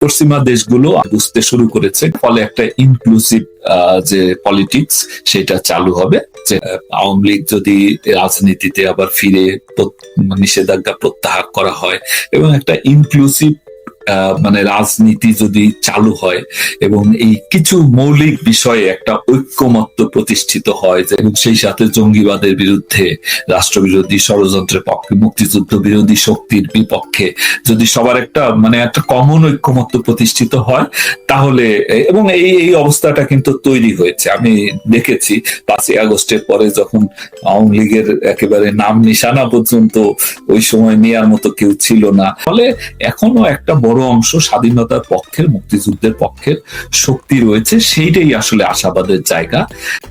পশ্চিমা দেশগুলো বুঝতে শুরু করেছে, ফলে একটা ইনক্লুসিভ যে পলিটিক্স সেটা চালু হবে, যে আওয়ামী লীগ যদি রাজনীতিতে আবার ফিরে নিষেধাজ্ঞা প্রত্যাহার করা হয় এবং একটা ইনক্লুসিভ মানে রাজনীতি যদি চালু হয় এবং এই কিছু মৌলিক বিষয়ে একটা ঐক্যমত্য প্রতিষ্ঠিত হয়, এবং সেই সাথে জঙ্গিবাদের বিরুদ্ধে, রাষ্ট্রবিরোধী ষড়যন্ত্রের পক্ষে, মুক্তিযুদ্ধ বিরোধী শক্তির বিপক্ষে যদি সবার একটা মানে একটা কমন ঐক্যমত্য প্রতিষ্ঠিত হয়, তাহলে এবং এই এই অবস্থাটা কিন্তু তৈরি হয়েছে। আমি দেখেছি 5ই আগস্টের পরে যখন আওয়ামী লীগের একেবারে নাম নিশানা পর্যন্ত ওই সময় নেয়ার মতো কেউ ছিল না, ফলে এখনো একটা বড় অংশ স্বাধীনতার পক্ষের, মুক্তিযুদ্ধের পক্ষের শক্তি রয়েছে। সেইটাই আসলে আশাবাদের জায়গা।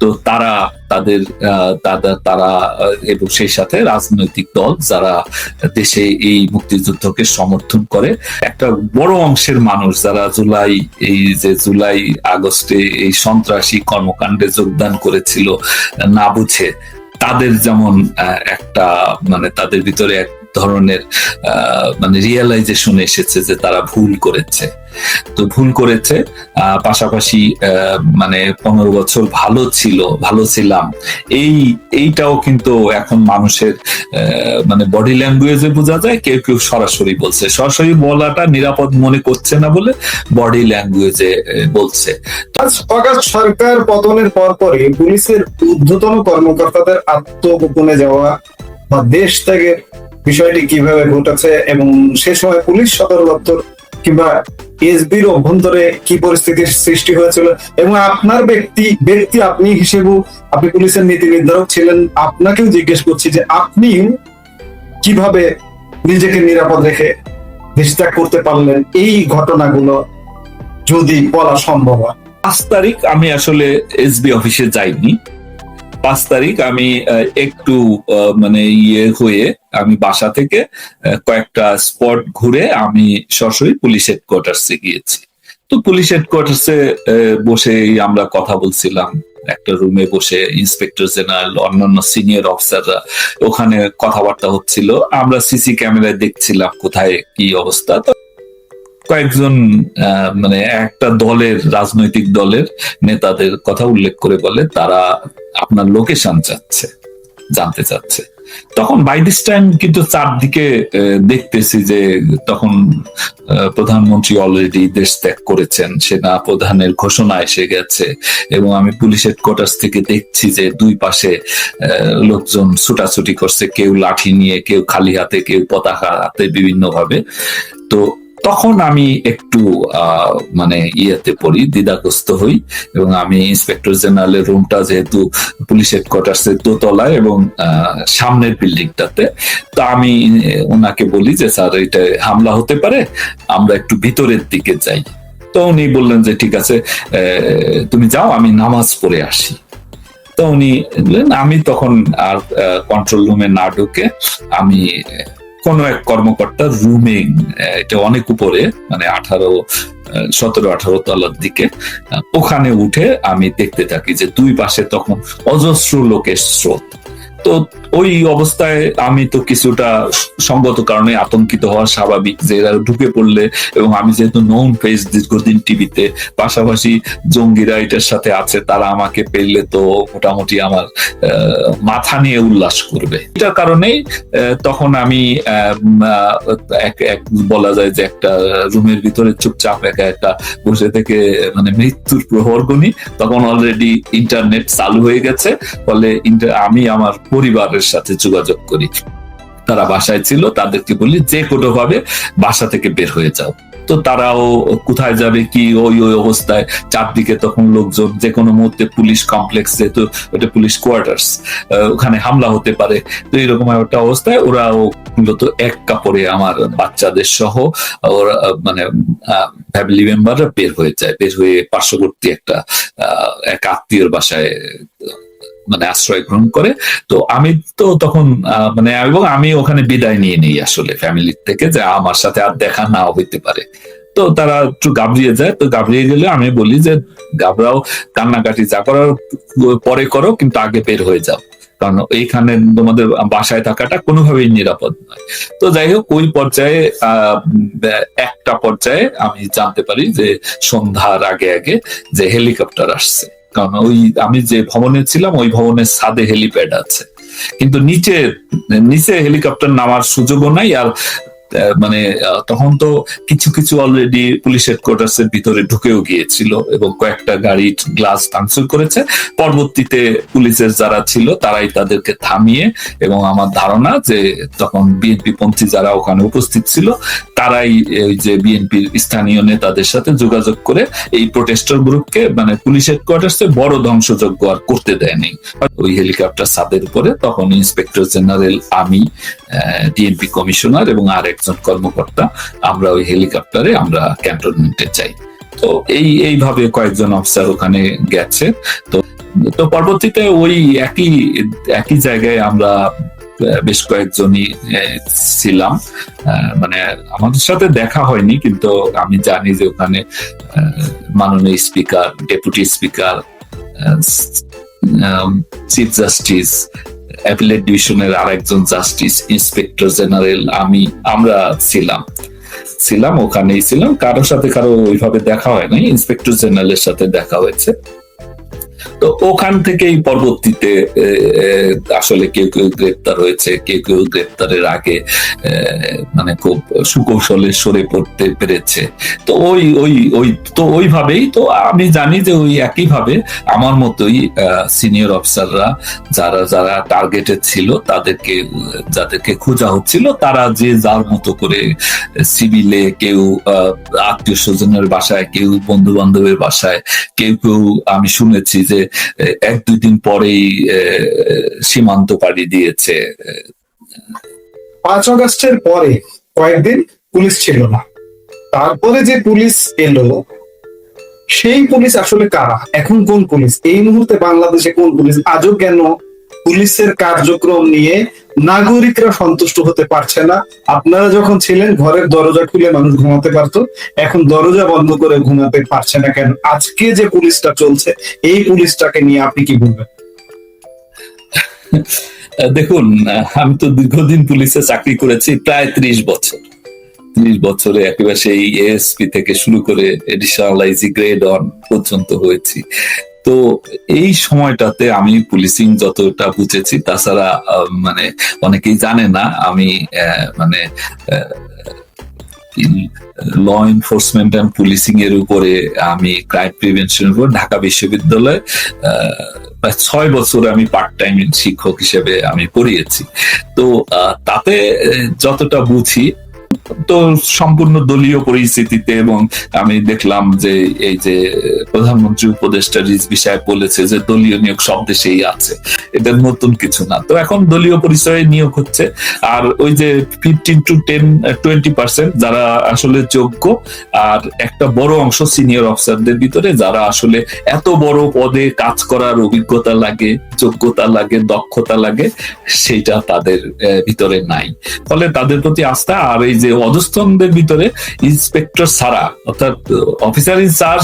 তো তারা তাদের তারা এবং সেই সাথে রাজনৈতিক দল যারা দেশে এই মুক্তিযুদ্ধকে সমর্থন করে, একটা বড় অংশের মানুষ যারা জুলাই আগস্টে এই সন্ত্রাসী কর্মকাণ্ডে যোগদান করেছিল না বুঝে, তাদের যেমন একটা মানে তাদের ভিতরে এক ধরনের মানে রিয়েলাইজেশন এসেছে যে তারা ভুল করেছে। তো ভুল করেছে, পাশাপাশি মানে 15 বছর ভালো ছিলাম, এইটাও কিন্তু এখন মানুষের মানে বডি ল্যাঙ্গুয়েজে বোঝা যায়। কেউ কেউ সরাসরি বলছে, সরাসরি বলাটা নিরাপদ মনে করছে না বলে বডি ল্যাঙ্গুয়েজে বলছে। অগাস্ট সরকার পতনের পরপরই পুলিশের ঊর্ধ্বতন কর্মকর্তাদের আত্মগোপনে যাওয়া বা দেশ ত্যাগের বিষয়টি কিভাবে ঘটেছে এবং সে সময় পুলিশ সদর দপ্তর কিংবা এসবির অভ্যন্তরে কি পরিস্থিতির সৃষ্টি হয়েছিল, এবং আপনার ব্যক্তি আপনি হিসেবে, আপনি পুলিশের নীতি নির্ধারক ছিলেন, আপনাকেও জিজ্ঞেস করছি যে আপনি কিভাবে নিজেকে নিরাপদ রেখে দেশ ত্যাগ করতে পারলেন, এই ঘটনাগুলো যদি বলা সম্ভব হয়। 5 তারিখ আমি আসলে এসবি অফিসে যাইনি। 5 তারিখ আমি একটু মানে হয়ে আমি বাসা থেকে কয়েকটা স্পট ঘুরে আমি সরাসরি পুলিশ হেডকোয়ার্টার্সে গিয়েছি। তো পুলিশ হেডকোয়ার্টার্সে বসে আমরা কথা বলছিলাম, একটা রুমে বসে ইন্সপেক্টর জেনারেল, অন্যান্য সিনিয়র অফিসাররা ওখানে কথাবার্তা হচ্ছিল। আমরা সিসি ক্যামেরায় দেখছিলাম কোথায় কি অবস্থা। তো কয়েকজন মানে একটা রাজনৈতিক দলের নেতাদের কথা উল্লেখ করে বলে তারা আপনার লোকেশন জানতে চাচ্ছে। তখন বাই দিস টাইম কিন্তু চারদিকে দেখতেছি যে তখন প্রধানমন্ত্রী অলরেডি দেশ ত্যাগ করেছেন, সেনা প্রধানের ঘোষণা এসে গেছে, এবং আমি পুলিশ হেডকোয়ার্টার্স থেকে দেখছি যে দুই পাশে লোকজন ছুটাছুটি করছে, কেউ লাঠি নিয়ে, কেউ খালি হাতে, কেউ পতাকা হাতে, বিভিন্ন ভাবে। তো তখন আমি একটু মানে পড়ি, দ্বিধাগ্রস্ত হই, এবং আমি ইন্সপেক্টর জেনারেলের রুমটা যেহেতু পুলিশ হেডকোয়ার্টার্সের দোতলায় এবং সামনের বিল্ডিংটাতে, তো আমি ওনাকে বলি যে স্যার এটা হামলা হতে পারে, আমরা একটু ভিতরের দিকে যাই। তো উনি বললেন যে ঠিক আছে, তুমি যাও, আমি নামাজ পড়ে আসি। তো উনি আমি তখন আর কন্ট্রোল রুমে না ঢুকে আমি কোন এক কর্মকর্তার রুমে, এটা অনেক উপরে, মানে 17-18 তলার দিকে, ওখানে উঠে আমি দেখতে থাকি যে দুই পাশে তখন অজস্র লোকের স্রোত। তো ওই অবস্থায় আমি তো কিছুটা সঙ্গত কারণে আতঙ্কিত হওয়া স্বাভাবিক, যে এরা ঢুকে পড়লে, এবং আমি যেহেতু নোন ফেস দীর্ঘদিন টিভিতে, পাশাপাশি জঙ্গিরা এটার সাথে আছে, তারা আমাকে পেলে তো মোটামুটি আমার মাথা নিয়ে উল্লাস করবে। এটার কারণেই তখন আমি বলা যায় যে একটা রুমের ভিতরে চুপচাপ একা বসে থেকে মানে মৃত্যুর প্রহর গুনি। তখন অলরেডি ইন্টারনেট চালু হয়ে গেছে, ফলে আমি আমার পরিবারের সাথে যোগাযোগ করি, তারা বাসায় ছিল, তাদেরকে বলি যে কোনো ভাবে বাসা থেকে বের হয়ে যাও। তো তারাও কোথায় যাবে কি, ওই অবস্থায় চারদিকে তখন লোকজন, যে কোনো মুহূর্তে পুলিশ কমপ্লেক্স, যেহেতু ওটা পুলিশ কোয়ার্টার্স, ওখানে হামলা হতে পারে। তো এরকম একটা অবস্থায় ওরাও মূলত এক কাপড়ে আমার বাচ্চাদের সহ ওরা মানে ফ্যামিলি মেম্বাররা বের হয়ে পার্শ্ববর্তী এক আত্মীয়র বাসায় মানে আশ্রয় গ্রহণ করে। তো আমি তো তখন মানে, এবং আমি ওখানে বিদায় নিয়ে নেই আসলে ফ্যামিলির থেকে, যে আমার সাথে আর দেখা নাও হইতে পারে। তো তারা একটু ঘাবড়িয়ে যায়। তো ঘাবড়িয়ে গেলে আমি বলি যে ঘাবড়াও, কান্নাকাটি যা করার পরে করো, কিন্তু আগে বের হয়ে যাও। কারণ এইখানে তোমাদের বাসায় থাকাটা কোনোভাবেই নিরাপদ নয়। তো যাই হোক, ওই পর্যায়ে একটা পর্যায়ে আমি জানতে পারি যে সন্ধ্যার আগে আগে যে হেলিকপ্টার আসছে। কারণ ওই আমি যে ভবনে ছিলাম ওই ভবনের ছাদে হেলিপ্যাড আছে, কিন্তু নিচে নিচে হেলিকপ্টার নামার সুযোগও নাই। আর মানে তখন তো কিছু কিছু অলরেডি পুলিশ হেডকোয়ার্টার্স এর ভিতরে ঢুকেও গিয়েছিল এবং কয়েকটা গাড়ির গ্লাস ভাঙচুর করেছে। পরবর্তীতে পুলিশের যারা ছিল তারাই তাদেরকে থামিয়ে, এবং আমার ধারণা যে তখন বিএনপি পন্থী যারা ওখানে উপস্থিত ছিল তারাই ওই যে বিএনপির স্থানীয় নেতাদের সাথে যোগাযোগ করে এই প্রোটেস্টার গ্রুপকে মানে পুলিশ হেডকোয়ার্টার্সে বড় ধ্বংসযজ্ঞ আর করতে দেয়নি। ওই হেলিকপ্টার ছাদের উপরে তখন ইন্সপেক্টর জেনারেল, আমি, ডিএমপি কমিশনার এবং আর একজন কর্মকর্তা, আমরা ওই হেলিকপ্টারে আমরা ক্যান্টনমেন্টে যাই। তো এইভাবে কয়েকজন অফিসার ওখানে গেছে। তো তো পরবর্তীতে ওই একই জায়গায় আমরা বেশ কয়েকজনই ছিলাম। মানে আমাদের সাথে দেখা হয়নি, কিন্তু আমি জানি যে ওখানে মাননীয় speaker, deputy speaker, chief justice, appellate ডিভিশনের আরেকজন জাস্টিস, ইন্সপেক্টর জেনারেল, আমরা ছিলাম ওখানেই ছিলাম। কারোর সাথে কারো ওইভাবে দেখা হয় নাই, ইন্সপেক্টর জেনারেলের সাথে দেখা হয়েছে। তো ওখান থেকেই পরবর্তীতে আসলে কেউ কেউ গ্রেপ্তার হয়েছে, কেউ কেউ গ্রেপ্তারের আগে মানে খুব সুকৌশলে সরে পড়তে পেরেছে। তো ওইভাবেই তো আমি জানি যে ওই একইভাবে আমার মতোই সিনিয়র অফিসাররা যারা টার্গেটে ছিল যাদেরকে খোঁজা হচ্ছিল, তারা যে যার মতো করে সিভিলে, কেউ আত্মীয় স্বজনের বাসায়, কেউ বন্ধু বান্ধবের বাসায়, কেউ কেউ আমি শুনেছি যে 1-2 দিন পরেই সীমান্ত পাড়ি দিয়েছে। 5 আগস্টের পরে কয়েকদিন পুলিশ ছিল না, তারপরে যে পুলিশ এলো সেই পুলিশ আসলে কারা? এখন কোন পুলিশ? এই মুহূর্তে বাংলাদেশে কোন পুলিশ? আজও কেন পুলিশের কার্যক্রম নিয়ে নাগরিকরা সন্তুষ্ট হতে পারছে না? আপনারা যখন ছিলেন ঘরের দরজা খুলে মানুষ ঘুমাতে পারতো, এখন দরজা বন্ধ করে ঘুমাতে পারছে না কেন? আজকে যে পুলিশটা চলছে এই পুলিশটাকে নিয়ে আপনি কি বলবেন? দেখুন, আমি তো দীর্ঘদিন পুলিশে চাকরি করেছি, প্রায় 30 বছর। 30 বছরে একেবারে সেই এএসপি থেকে শুরু করে এডিশনাল আইজি গ্রেড অন পর্যন্ত হয়েছি। তো এই সময়টাতে আমি পুলিশিং যতটা বুঝেছি, তাছাড়া মানে অনেকেই জানে না আমি মানে ল এনফোর্সমেন্ট অ্যান্ড পুলিশিং এর উপরে আমি ক্রাইম প্রিভেনশনের উপর ঢাকা বিশ্ববিদ্যালয়ে প্রায় 6 বছর আমি পার্ট টাইম শিক্ষক হিসেবে আমি পড়িয়েছি। তো তাতে যতটা বুঝি, তো সম্পূর্ণ দলীয় পরিস্থিতিতে, এবং আমি দেখলাম যে এই যে প্রধানমন্ত্রী উপদেষ্টা রিজভী সাহেব বলেছে যে দলীয় নিয়োগ সব দেশেই আছে, এটা নতুন কিছু না। তো এখন দলীয় পরিচয়ে নিয়োগ হচ্ছে, আর ওই যে 15-20% যারা আসলে যোগ্য, আর একটা বড় অংশ সিনিয়র অফিসারদের ভিতরে যারা আসলে এত বড় পদে কাজ করার অভিজ্ঞতা লাগে, যোগ্যতা লাগে, দক্ষতা লাগে, সেটা তাদের ভিতরে নাই। ফলে তাদের প্রতি আস্থা, আর এই যে অধস্তনদের ভিতরে ইন্সপেক্টর ছাড়া, অর্থাৎ অফিসার ইনচার্জ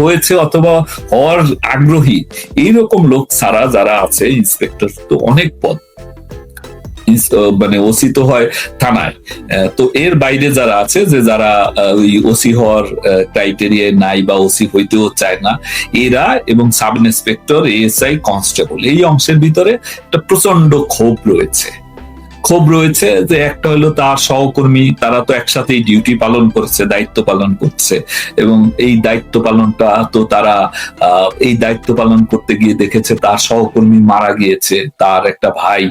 হয়েছে অথবা হওয়ার আগ্রহী এইরকম লোক ছাড়া যারা আছে, ইন্সপেক্টর তো অনেক পদ, মানে ওসি তো হয় থানায়, তো এর বাইরে যারা আছে, যে যারা ওই ওসি হওয়ার ক্রাইটেরিয়ায় নাই বা ওসি হইতেও চায় না, এরা এবং সাব ইন্সপেক্টর, এএসআই, কনস্টেবল, এই অংশের ভিতরে একটা প্রচন্ড ক্ষোভ রয়েছে যে একটা হলো তার সহকর্মী, তারা তো একসাথেই ডিউটি পালন করছে, দায়িত্ব পালন করছে, এবং এই দায়িত্ব পালনটা তো তারা এই দায়িত্ব পালন করতে গিয়ে দেখেছে তার সহকর্মী মারা গিয়েছে, তার একটা ভাই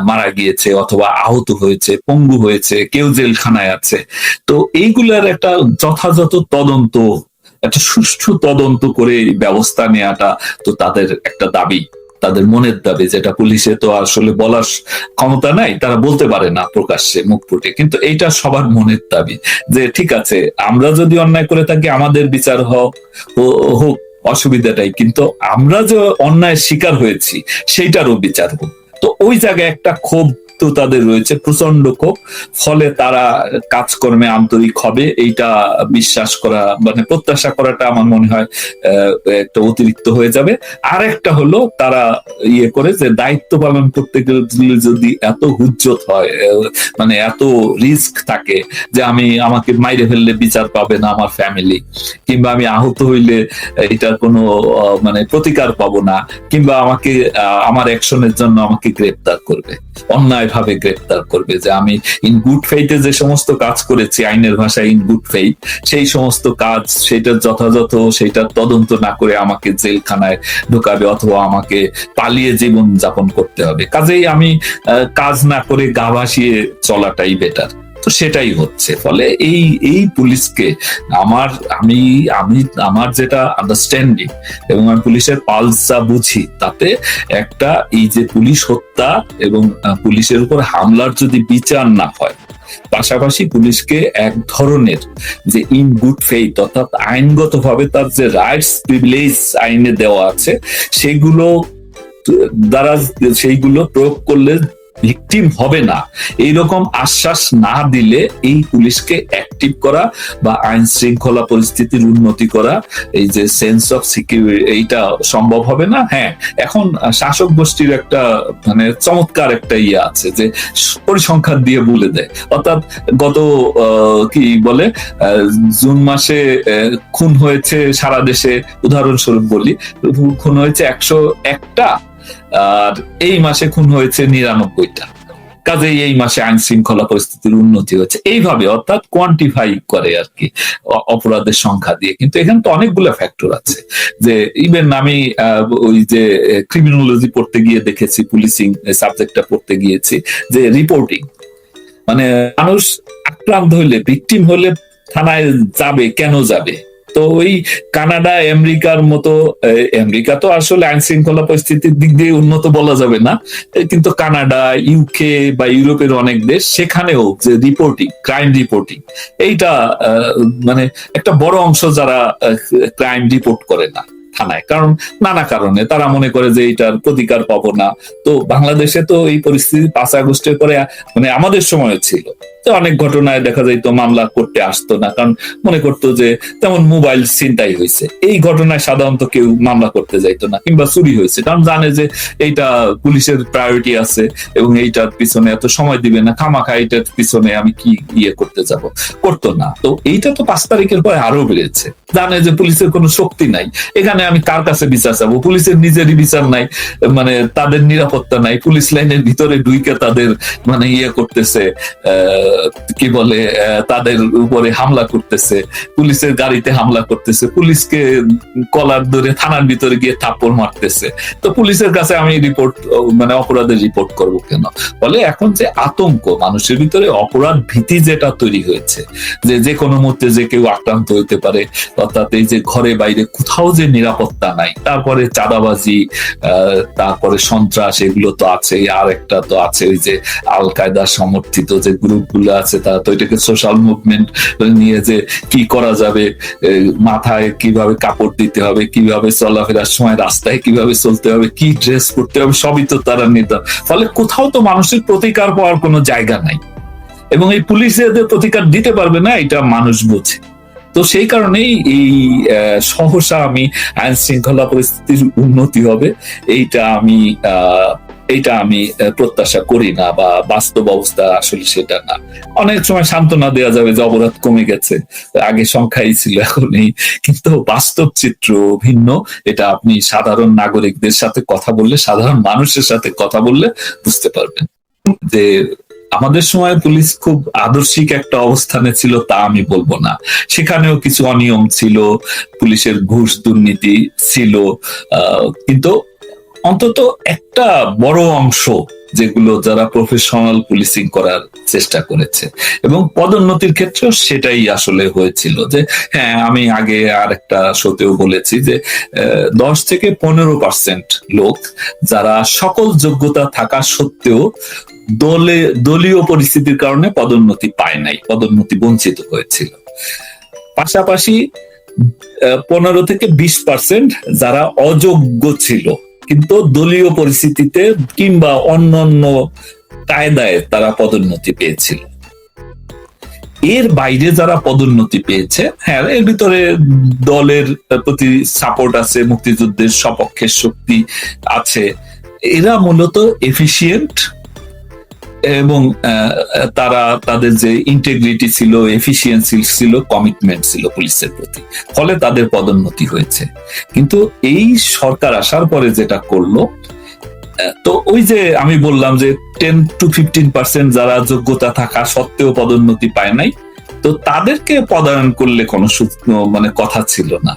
মারা গিয়েছে অথবা আহত হয়েছে, পঙ্গু হয়েছে, কেউ জেলখানায় আছে। তো এইগুলার একটা যথাযথ তদন্ত, একটা সুষ্ঠু তদন্ত করে ব্যবস্থা নেওয়াটা তো তাদের একটা দাবি, তাদের মনের দাবি, যেটা পুলিশে তো আসলে বলার ক্ষমতা নাই, তারা বলতে পারে না প্রকাশ্যে মুখ ফুটে, কিন্তু এইটা সবার মনের দাবি যে ঠিক আছে, আমরা যদি অন্যায় করে থাকি আমাদের বিচার হোক, অসুবিধাটাই, কিন্তু আমরা যে অন্যায়ের শিকার হয়েছি সেইটারও বিচার হোক। তো ওই জায়গায় একটা ক্ষোভ দায়িত্ব তাদের রয়েছে, প্রচন্ড ক্ষোভ, ফলে তারা কাজকর্মে আন্তরিক হবে এইটা বিশ্বাস করা মানে প্রত্যাশা করাটা আমার মনে হয় একটা অতিরিক্ত হয়ে যাবে। আর একটা হলো তারা ইয়ে করে যে দায়িত্ব পালন করতে গেলে যদি এত হুজ্জত হয়, মানে এত রিস্ক থাকে যে আমাকে মাইরে ফেললে বিচার পাবে না আমার ফ্যামিলি, কিংবা আমি আহত হইলে এটার কোনো মানে প্রতিকার পাবো না, কিংবা আমাকে আমার অ্যাকশনের জন্য আমাকে গ্রেপ্তার করবে, অন্যায় ভাবে গ্রেপ্তার করবে, যে আমি ইন গুড ফেইথে যে সমস্ত কাজ করেছি, আইনের ভাষায় ইন গুড ফেইথ, সেই সমস্ত কাজ সেটা যথাযথ সেটা তদন্ত না করে আমাকে জেলখানায় ঢোকাবে অথবা আমাকে পালিয়ে জীবন যাপন করতে হবে। কাজেই আমি কাজ না করে গা ভাসিয়ে চলাটাই বেটার। তো সেটাই হচ্ছে। ফলে এই পুলিশকে আমার যেটা আন্ডারস্ট্যান্ডিং এবং আমি পুলিশের পালস যা বুঝি, তাতে একটা এই যে পুলিশ হত্যা এবং পুলিশের উপর হামলার যদি বিচার না হয়, পাশাপাশি পুলিশকে এক ধরনের যে ইন গুড ফেইথ অর্থাৎ আইনগতভাবে তার যে রাইটস প্রিভিলেজ আইনে দেওয়া আছে সেগুলো দ্বারা সেইগুলো প্রয়োগ করলে ভিকটিম হবে না, এইরকম আশ্বাস না দিলে এই পুলিশকে অ্যাক্টিভ করা বা আইন শৃঙ্খলা পরিস্থিতির উন্নতি করা, এই যে সেন্স অফ সিকিউরিটি, এইটা সম্ভব হবে না। হ্যাঁ, এখন শাসক গোষ্ঠীর একটা মানে চমৎকার একটা ইয়ে আছে যে পরিসংখ্যান দিয়ে বলে দেয়, অর্থাৎ গত কি বলে জুন মাসে খুন হয়েছে সারা দেশে, উদাহরণস্বরূপ বলি, খুন হয়েছে 101টা, আর এই মাসে খুন হয়েছে 99টা। কাজেই এই মাসে আইন শৃঙ্খলা পরিস্থিতির উন্নতি হচ্ছে, এইভাবে অর্থাৎ কোয়ান্টিফাই করে আর কি অপরাধের সংখ্যা দিয়ে। কিন্তু এখানে তো অনেকগুলো ফ্যাক্টর আছে, যে ইভেন আমি ওই যে ক্রিমিনোলজি পড়তে গিয়ে দেখেছি, পুলিশিং সাবজেক্টটা পড়তে গিয়েছি, যে রিপোর্টিং মানে মানুষ আক্রান্ত হইলে, ভিকটিম হলে থানায় যাবে, কেন যাবে? তো ওই কানাডা আমেরিকার মতো, আমেরিকা তো আসলে আইন শৃঙ্খলা পরিস্থিতির দিক দিয়ে উন্নত বলা যাবে না, কিন্তু কানাডা, ইউকে বা ইউরোপের অনেক দেশ, সেখানেও যে রিপোর্টিং, ক্রাইম রিপোর্টিং, এইটা মানে একটা বড় অংশ যারা ক্রাইম রিপোর্ট করে না থানায়, কারণ নানা কারণে তারা মনে করে যে এইটার প্রতিকার পাবো না। তো বাংলাদেশে তো এই পরিস্থিতি 5 আগস্টের পরে মানে আমাদের সময় ছিল, অনেক ঘটনায় দেখা যাইতো মামলা করতে আসতো না, কারণ মনে করতো যে তেমন মোবাইল ছিনতাই হয়েছে, এই ঘটনায় সাধারণত কেউ মামলা করতে যাইতো না, কিংবা চুরি হয়েছে, কারণ জানে যে এইটা পুলিশের প্রায়োরিটি আছে এবং এইটার পিছনে এত সময় দিবে না, খামাখা এইটার পিছনে আমি কি ইয়ে করতে যাব, করতো না। তো এইটা তো 5 তারিখের পরে আরো বেড়েছে, জানে যে পুলিশের কোনো শক্তি নাই, এখানে আমি কার কাছে বিচার চাবো, পুলিশের নিজেরই বিচার নাই, মানে তাদের নিরাপত্তা নাই, পুলিশ লাইনের ভিতরে ঢুইকে তাদের মানে ইয়ে করতেছে, কি বলে তাদের উপরে হামলা করতেছে, পুলিশের গাড়িতে হামলা করতেছে, পুলিশকে কলার ধরে থানার ভিতরে গিয়ে থাপ্পড় মারতেছে। তো পুলিশের কাছে আমি রিপোর্ট মানে অপরাধের রিপোর্ট করব কেন? ফলে এখন যে আতঙ্ক মানুষের ভিতরে, অপরাধ ভীতি যেটা তৈরি হয়েছে, যে কোনো মুহূর্তে যে কেউ আক্রান্ত হইতে পারে, অর্থাৎ এই যে ঘরে বাইরে কোথাও যে নিরাপত্তা নাই, তারপরে চাঁদাবাজি, তারপরে সন্ত্রাস, এগুলো তো আছে। আর একটা তো আছে ওই যে আল কায়দা সমর্থিত যে গ্রুপগুলো আছে, তারা তো এটাকে সোশ্যাল মুভমেন্ট নিয়ে যে কি করা যাবে, মাথায় কিভাবে কাপড় দিতে হবে, কিভাবে চলাফেরার সময় রাস্তায় কিভাবে চলতে হবে, কি ড্রেস পরতে হবে, সবই তো তারা নির্ধারণ। ফলে কোথাও তো মানুষের প্রতিকার পাওয়ার কোনো জায়গা নাই, এবং এই পুলিশ এদের প্রতিকার দিতে পারবে না, এটা মানুষ বোঝে। তো সেই কারণেই এই সহসা আমি আইন শৃঙ্খলা পরিস্থিতির উন্নতি হবে এইটা আমি প্রত্যাশা করি না, বা বাস্তব অবস্থা আসলে সেটা না। অনেক সময় সান্ত্বনা দেওয়া যাবে যে অপরাধ কমে গেছে, আগে সংখ্যাই ছিল এখন এই, কিন্তু বাস্তব চিত্র ভিন্ন। এটা আপনি সাধারণ নাগরিকদের সাথে কথা বললে, সাধারণ মানুষের সাথে কথা বললে বুঝতে পারবেন যে আমাদের সময় পুলিশ খুব আদর্শিক একটা অবস্থানে ছিল তা আমি বলবো না, সেখানেও কিছু অনিয়ম ছিল, পুলিশের ঘুষ দুর্নীতি ছিল, কিন্তু অন্তত একটা বড় অংশ যেগুলো যারা প্রফেশনাল পুলিশিং করার চেষ্টা করেছে, এবং পদোন্নতির ক্ষেত্রেও সেটাই আসলে হয়েছিল। যে হ্যাঁ, আমি আগে আর একটা শোতেও বলেছি যে 10 থেকে 15% লোক যারা সকল যোগ্যতা থাকা সত্ত্বেও দলীয় পরিস্থিতির কারণে পদোন্নতি পায় নাই, পদোন্নতি বঞ্চিত হয়েছিল। পাশাপাশি 15 থেকে 20% যারা অযোগ্য ছিল, কিন্তু দলীয় পরিস্থিতিতে কিংবা অন্যান্য কায়দায় তারা পদোন্নতি পেয়েছিল। এর বাইরে যারা পদোন্নতি পেয়েছে, হ্যাঁ এর ভিতরে দলের প্রতি সাপোর্ট আছে, মুক্তিযুদ্ধের সপক্ষের শক্তি আছে, এরা মূলত এফিশিয়েন্ট এবং তারা তাদের যে ইন্টেগ্রিটি ছিল, এফিসিয়েন্সি ছিল, কমিটমেন্ট ছিল পুলিশের প্রতি, ফলে তাদের পদোন্নতি হয়েছে। কিন্তু এই সরকার আসার পরে যেটা করলো, তো ওই যে আমি বললাম যে 10 to 15% যারা যোগ্যতা থাকা সত্ত্বেও পদোন্নতি পায় নাই, তো তাদেরকে পদায়ন করলে কোনো মানে কথা ছিল না।